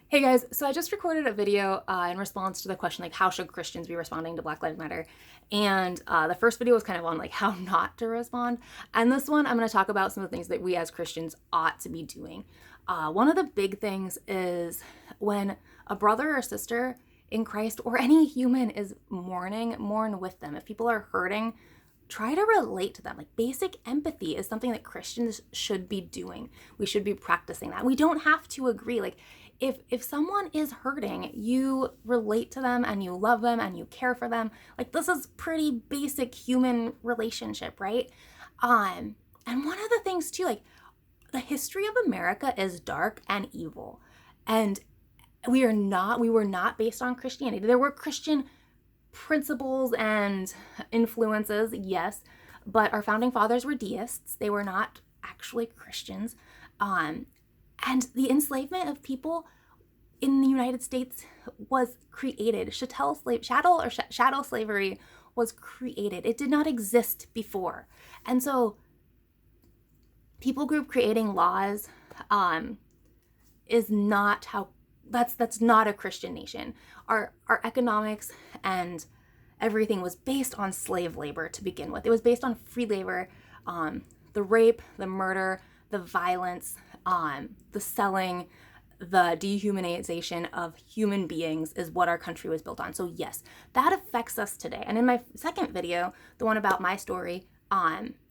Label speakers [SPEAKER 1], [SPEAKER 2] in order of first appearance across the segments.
[SPEAKER 1] Hey guys, so I just recorded a video in response to the question, like, how should Christians be responding to Black Lives Matter? And the first video was kind of on, like, how not to respond. And this one, I'm going to talk about some of the things that we as Christians ought to be doing. One of the big things is when a brother or sister in Christ or any human is mourning, mourn with them. If people are hurting, try to relate to them. Like, basic empathy is something that Christians should be doing. We should be practicing that. We don't have to agree. Like, if someone is hurting, you relate to them and you love them and you care for them. Like, this is pretty basic human relationship, right? And one of the things too, like, the history of America is dark and evil. And we were not based on Christianity. There were Christian principles and influences, yes, but our founding fathers were deists. They were not actually Christians. And the enslavement of people in the United States was created. Chattel slavery was created. It did not exist before. And so people group creating laws is not how that's not a Christian nation. Our economics and everything was based on slave labor to begin with. It was based on free labor, the rape, the murder, the violence, the selling, the dehumanization of human beings is what our country was built on. So yes, that affects us today. And in my second video, the one about my story,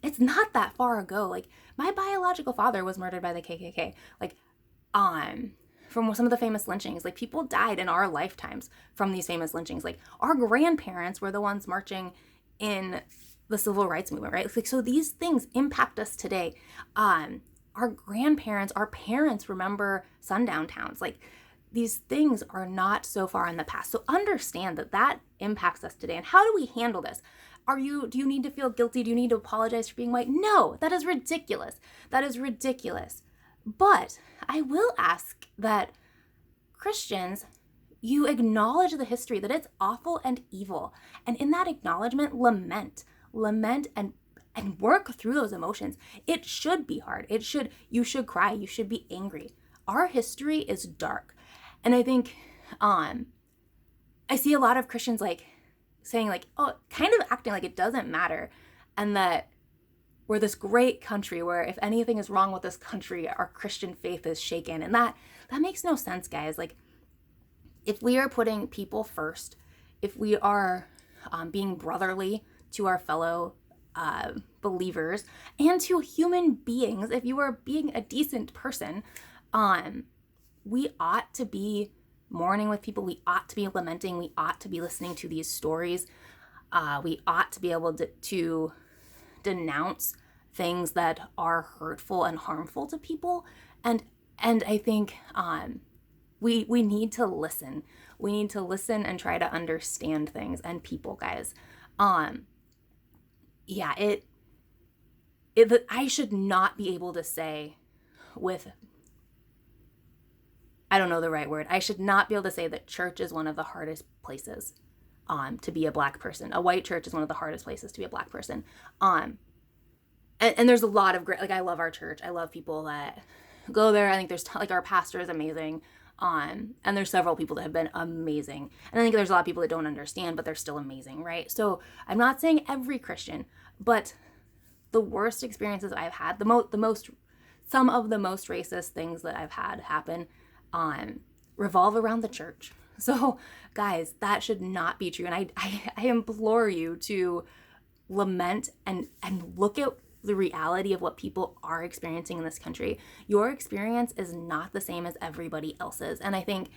[SPEAKER 1] it's not that far ago. Like, my biological father was murdered by the KKK. Like, from some of the famous lynchings. Like, people died in our lifetimes from these famous lynchings. Like, our grandparents were the ones marching in the civil rights movement, right? Like, so these things impact us today. Our grandparents, our parents remember sundown towns. Like, these things are not so far in the past. So understand that that impacts us today. And how do we handle this? Do you need to feel guilty? Do you need to apologize for being white? No, that is ridiculous. That is ridiculous. But I will ask that Christians, you acknowledge the history, that it's awful and evil. And in that acknowledgement, lament and work through those emotions. It should be hard. You should cry. You should be angry. Our history is dark. And I think I see a lot of Christians like saying, like, oh, kind of acting like it doesn't matter. And that we're this great country where if anything is wrong with this country, our Christian faith is shaken. And that makes no sense, guys. Like, if we are putting people first, if we are being brotherly to our fellow believers and to human beings, if you are being a decent person, we ought to be mourning with people. We ought to be lamenting. We ought to be listening to these stories. We ought to be able to denounce things that are hurtful and harmful to people. And I think we need to listen. We need to listen and try to understand things and people, guys. Yeah, I should not be able to say with, I don't know the right word. I should not be able to say that church is one of the hardest places to be a Black person. A white church is one of the hardest places to be a Black person. And there's a lot of great, like, I love our church. I love people that go there. I think there's, like, our pastor is amazing. And there's several people that have been amazing. And I think there's a lot of people that don't understand, but they're still amazing, right? So I'm not saying every Christian, but the worst experiences I've had, some of the most racist things that I've had happen, revolve around the church. So guys, that should not be true. And I implore you to lament and look at the reality of what people are experiencing in this country. Your experience is not the same as everybody else's. And I think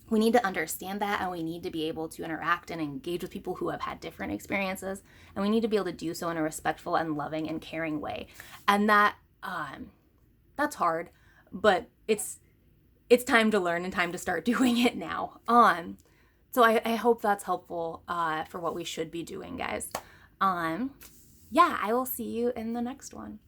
[SPEAKER 1] we need to understand that, and we need to be able to interact and engage with people who have had different experiences. And we need to be able to do so in a respectful and loving and caring way. And that's hard, but it's time to learn and time to start doing it now. So I hope that's helpful for what we should be doing, guys. Yeah, I will see you in the next one.